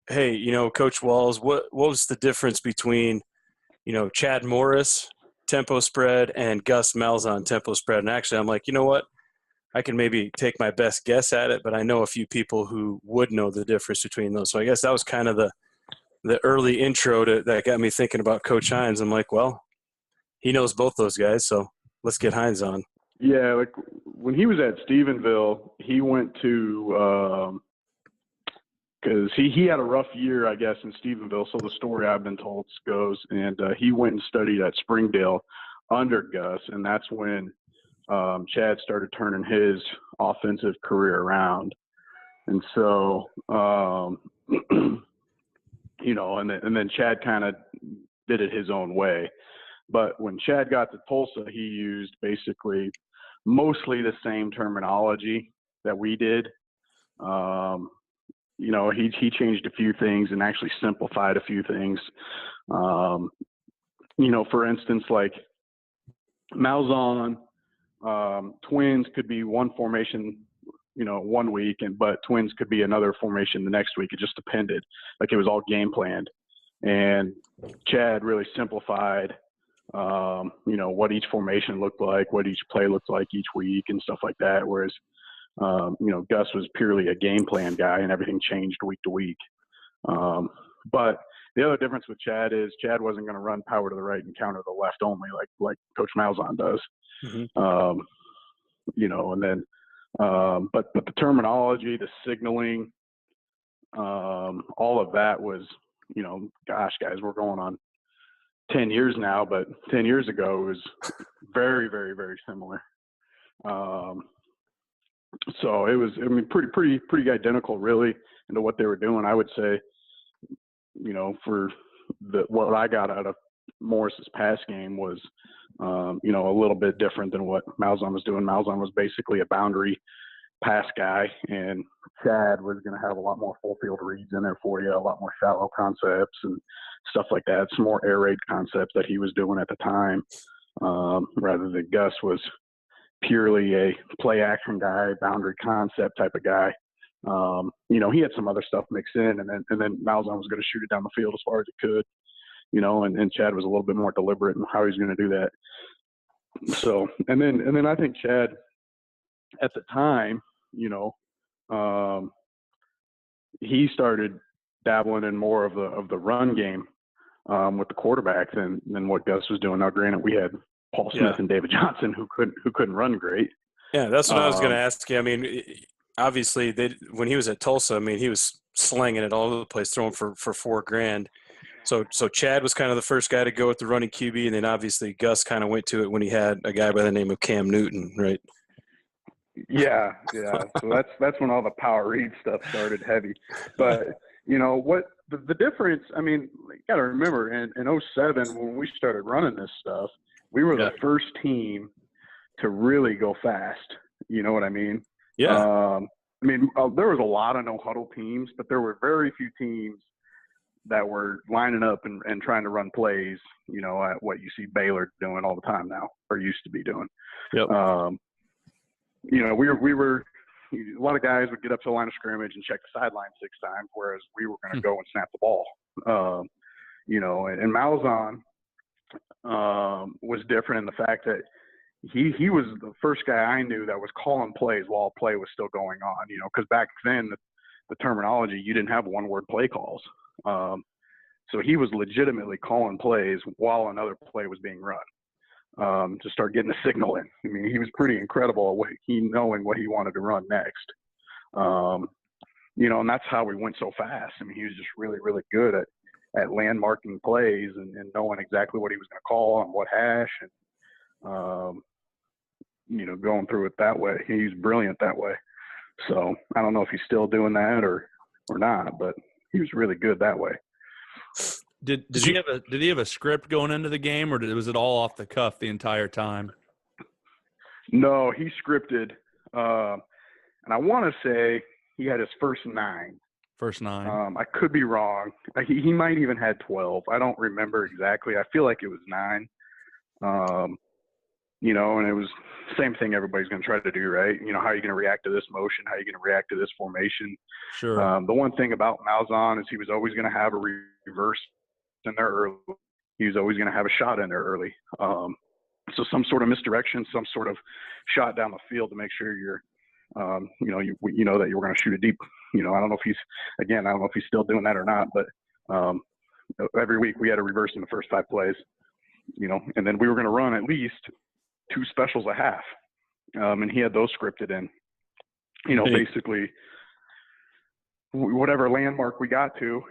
hey, Coach Walls, what was the difference between, Chad Morris tempo spread and Gus Malzahn tempo spread? And actually, I'm like, you know what? I can maybe take my best guess at it, but I know a few people who would know the difference between those. So I guess that was kind of the early intro that got me thinking about Coach Heinz. I'm like, well, he knows both those guys, so let's get Heinz on. Yeah, like when he was at Stephenville, he went to because he had a rough year, I guess, in Stephenville. So the story I've been told goes, and he went and studied at Springdale under Gus, and that's when Chad started turning his offensive career around. And so, and then Chad kind of did it his own way. But when Chad got to Tulsa, he used basically mostly the same terminology that we did. He changed a few things and actually simplified a few things. For instance, like Malzahn, twins could be one formation, 1 week, but twins could be another formation the next week. It just depended. Like it was all game planned. And Chad really simplified, what each formation looked like, what each play looked like each week and stuff like that. Whereas, Gus was purely a game plan guy and everything changed week to week. But the other difference with Chad is Chad wasn't going to run power to the right and counter the left only like Coach Malzahn does. Mm-hmm. But the terminology, the signaling, all of that was, gosh, guys, we're going on 10 years now, but 10 years ago it was very, very, very similar. So it was, pretty identical really into what they were doing. I would say, for what I got out of Morris's pass game was, a little bit different than what Malzahn was doing. Malzahn was basically a boundary pass guy, and Chad was going to have a lot more full field reads in there for you, a lot more shallow concepts and stuff like that. Some more air raid concepts that he was doing at the time, rather than Gus was purely a play action guy, boundary concept type of guy. He had some other stuff mixed in, and then Malzahn was going to shoot it down the field as far as he could, and Chad was a little bit more deliberate in how he was going to do that. So, and then I think Chad at the time, he started dabbling in more of the run game with the quarterback than what Gus was doing. Now, granted, we had Paul Smith and David Johnson who couldn't run great. Yeah, that's what I was going to ask you. I mean, obviously, when he was at Tulsa, I mean, he was slinging it all over the place, throwing for $4,000. So Chad was kind of the first guy to go with the running QB, and then obviously Gus kind of went to it when he had a guy by the name of Cam Newton, right? Yeah. So that's when all the power read stuff started heavy. But what the difference? I mean, you got to remember in 2007 when we started running this stuff, we were the first team to really go fast. You know what I mean? Yeah. There was a lot of no huddle teams, but there were very few teams that were lining up and trying to run plays, at what you see Baylor doing all the time now, or used to be doing. Yep. We were a lot of guys would get up to the line of scrimmage and check the sideline 6 times, whereas we were going to go and snap the ball. And Malzahn was different in the fact that he was the first guy I knew that was calling plays while play was still going on, because back then the terminology, you didn't have one-word play calls. So he was legitimately calling plays while another play was being run, to start getting the signal in. I mean, he was pretty incredible at knowing what he wanted to run next. And that's how we went so fast. I mean, he was just really, really good at landmarking plays and knowing exactly what he was going to call and what hash and, going through it that way. He's brilliant that way. So I don't know if he's still doing that or not, but he was really good that way. Did he have a script going into the game, or was it all off the cuff the entire time? No, he scripted, and I want to say he had his first 9. First 9. I could be wrong. He might even had 12. I don't remember exactly. I feel like it was 9. and it was the same thing everybody's going to try to do, right? How are you going to react to this motion? How are you going to react to this formation? Sure. The one thing about Malzahn is he was always going to have a reverse in there early. He was always going to have a shot in there early. So some sort of misdirection, some sort of shot down the field to make sure you're, that you were going to shoot it deep. I don't know if he's still doing that or not, but every week we had a reverse in the first 5 plays, and then we were going to run at least 2 specials a half. And he had those scripted in, basically whatever landmark we got to,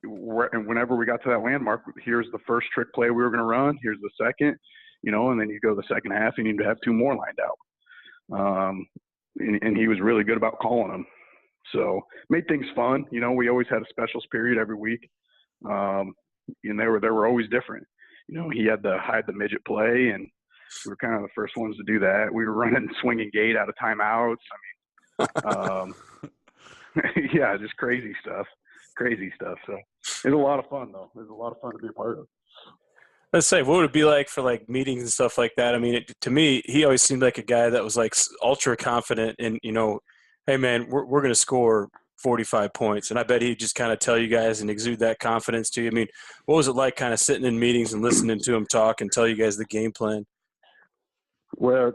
and whenever we got to that landmark, here's the first trick play we were going to run. Here's the second, and then you go the second half, you need to have 2 more lined out. And he was really good about calling them. So made things fun. We always had a specials period every week. And they were always different. He had the hide the midget play, and we were kind of the first ones to do that. We were running swinging gate out of timeouts. Yeah, just crazy stuff. So it was a lot of fun, though. It was a lot of fun to be a part of. Let's say, what would it be like for like meetings and stuff like that? I mean, to me, he always seemed like a guy that was like ultra confident in, hey man, we're going to score 45 points. And I bet he'd just kind of tell you guys and exude that confidence to you. I mean, what was it like kind of sitting in meetings and listening to him talk and tell you guys the game plan? Well,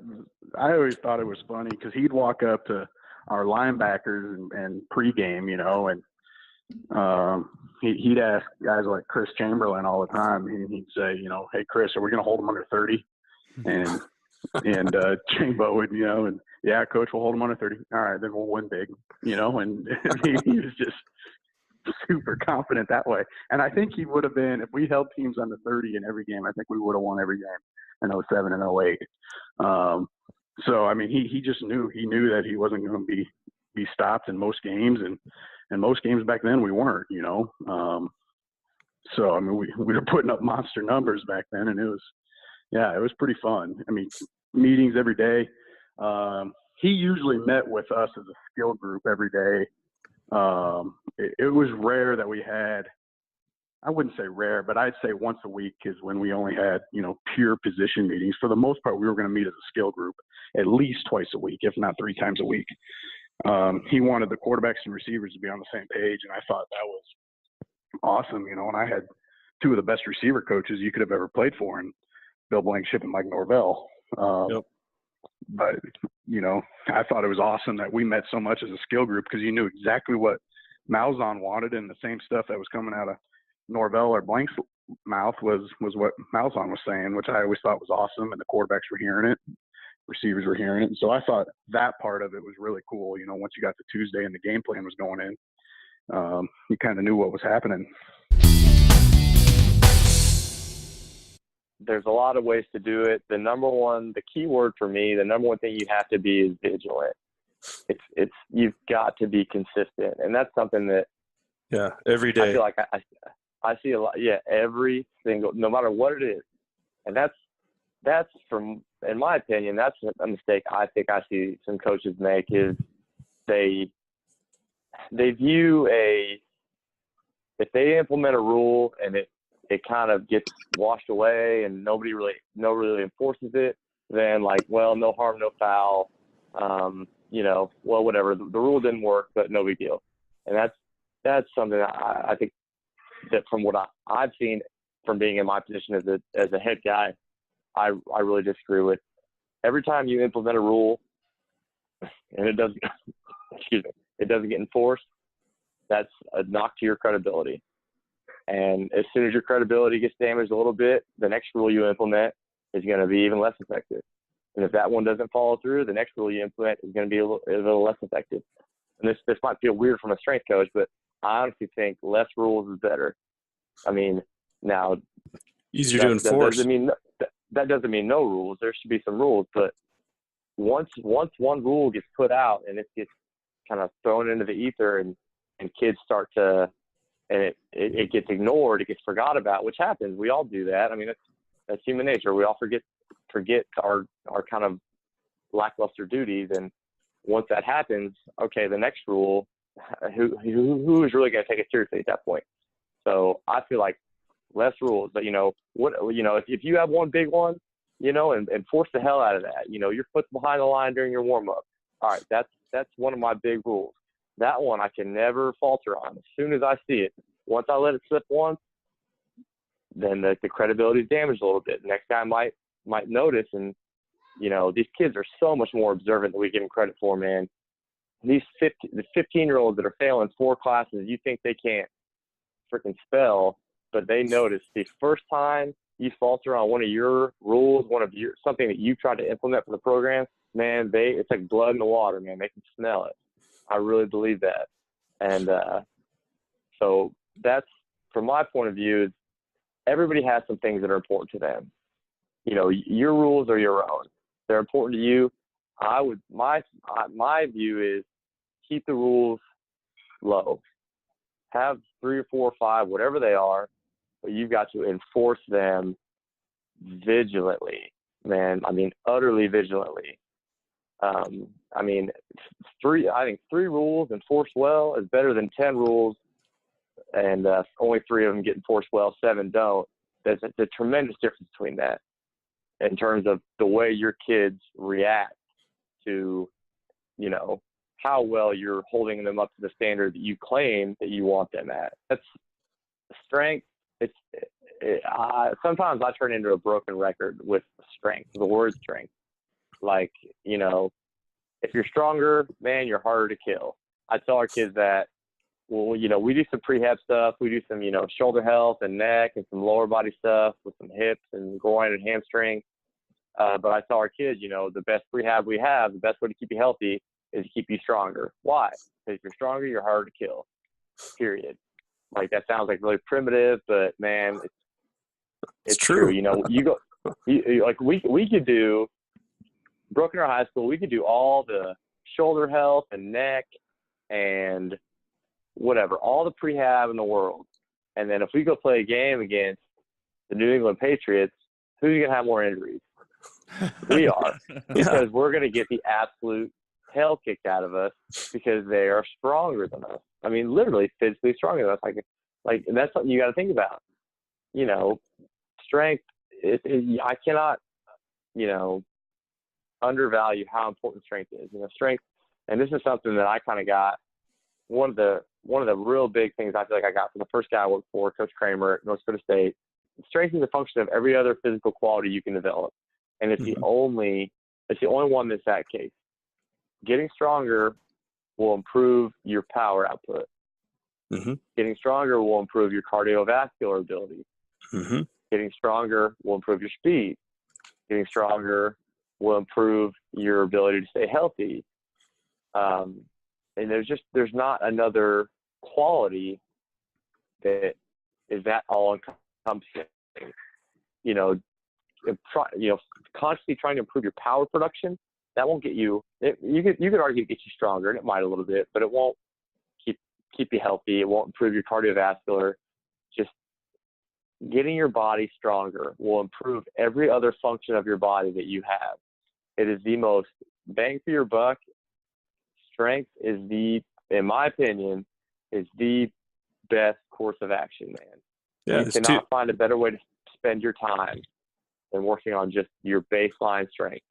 I always thought it was funny because he'd walk up to our linebackers and pregame, and he'd ask guys like Chris Chamberlain all the time. He'd say, hey, Chris, are we going to hold them under 30? And Chambo would, and yeah, coach, we'll hold them under 30. All right, then we'll win big, and he was just super confident that way. And I think he would have been, if we held teams under 30 in every game, I think we would have won every game in 07 and 08. So, I mean, he just knew that he wasn't going to be stopped in most games. And most games back then we weren't, So, I mean, we were putting up monster numbers back then, and it was pretty fun. I mean, meetings every day. He usually met with us as a skill group every day. It was rare that we had, I wouldn't say rare, but I'd say once a week is when we only had, pure position meetings. For the most part, we were going to meet as a skill group at least twice a week, if not 3 times a week. He wanted the quarterbacks and receivers to be on the same page, and I thought that was awesome, and I had 2 of the best receiver coaches you could have ever played for, in Bill Blankenship and Mike Norvell. Yep. But, I thought it was awesome that we met so much as a skill group because you knew exactly what Malzahn wanted, and the same stuff that was coming out of Norvell or Blank's mouth was what Malzahn was saying, which I always thought was awesome, and the quarterbacks were hearing it, receivers were hearing it. And so I thought that part of it was really cool. Once you got to Tuesday and the game plan was going in, you kind of knew what was happening. There's a lot of ways to do it. The key word for me, the number one thing you have to be is vigilant. You've got to be consistent. And that's something that, every day. I feel like I see a lot. Yeah. Every single, no matter what it is. And that's from, in my opinion, that's a mistake I think I see some coaches make is they view if they implement a rule and it kind of gets washed away and nobody really enforces it, then like, well, no harm, no foul. Well, whatever. The rule didn't work, but no big deal. And that's something I think that from what I've seen from being in my position as a head guy, I really disagree with. Every time you implement a rule and it doesn't get enforced, that's a knock to your credibility. And as soon as your credibility gets damaged a little bit, the next rule you implement is going to be even less effective. And if that one doesn't follow through, the next rule you implement is going to be a little less effective. And this might feel weird from a strength coach, but I honestly think less rules is better. I mean, now easier to enforce. That doesn't mean no rules. There should be some rules, but once one rule gets put out and it gets kind of thrown into the ether and kids start to, and it gets ignored, it gets forgot about, which happens. We all do that. I mean, that's human nature. We all forget our kind of lackluster duties. And once that happens, okay, the next rule, who is really going to take it seriously at that point? So I feel like less rules, but if you have one big one, and force the hell out of that. Your foot's behind the line during your warm-up. All right, that's one of my big rules. That one I can never falter on. As soon as I see it, once I let it slip once, then the credibility is damaged a little bit. The next guy might notice, and these kids are so much more observant than we give them credit for, man. The 15-year-olds that are failing 4 classes, you think they can't freaking spell, but they notice the first time you falter on one of your rules, something that you tried to implement for the program, man, it's like blood in the water, man. They can smell it. I really believe that. And so that's, from my point of view, everybody has some things that are important to them. Your rules are your own. They're important to you. My view is keep the rules low. Have 3 or 4 or 5, whatever they are, but you've got to enforce them vigilantly, man. I mean, utterly vigilantly. I think 3 rules enforced well is better than 10 rules and only 3 of them get enforced well, 7 don't. There's a tremendous difference between that in terms of the way your kids react to, how well you're holding them up to the standard that you claim that you want them at. That's strength. Sometimes I turn into a broken record with strength, the word strength. Like, if you're stronger, man, you're harder to kill. I tell our kids that, well, we do some prehab stuff. We do some, shoulder health and neck and some lower body stuff with some hips and groin and hamstring. But I tell our kids, the best prehab we have, the best way to keep you healthy is to keep you stronger. Why? Because if you're stronger, you're harder to kill, period. Like, that sounds like really primitive, but man, it's true. We could do, Broken Arrow High School, we could do all the shoulder health and neck and whatever, all the prehab in the world. And then if we go play a game against the New England Patriots, who's going to have more injuries? We are, because we're going to get the absolute hell kicked out of us because they are stronger than us. I mean, literally physically stronger than us. Like that's something you got to think about. Strength. I cannot, undervalue how important strength is. Strength, and this is something that I kind of got. One of the real big things I feel like I got from the first guy I worked for, Coach Kramer at North Dakota State. Strength is a function of every other physical quality you can develop, and it's the only one that's that case. Getting stronger will improve your power output. Mm-hmm. Getting stronger will improve your cardiovascular ability. Mm-hmm. Getting stronger will improve your speed. Getting stronger will improve your ability to stay healthy. And there's not another quality that is that all encompassing. Constantly trying to improve your power production, that won't get you. You could argue it gets you stronger, and it might a little bit, but it won't keep you healthy. It won't improve your cardiovascular. Just getting your body stronger will improve every other function of your body that you have. It is the most bang for your buck. Strength is in my opinion, is the best course of action, man. Yeah, you cannot find a better way to spend your time than working on just your baseline strength.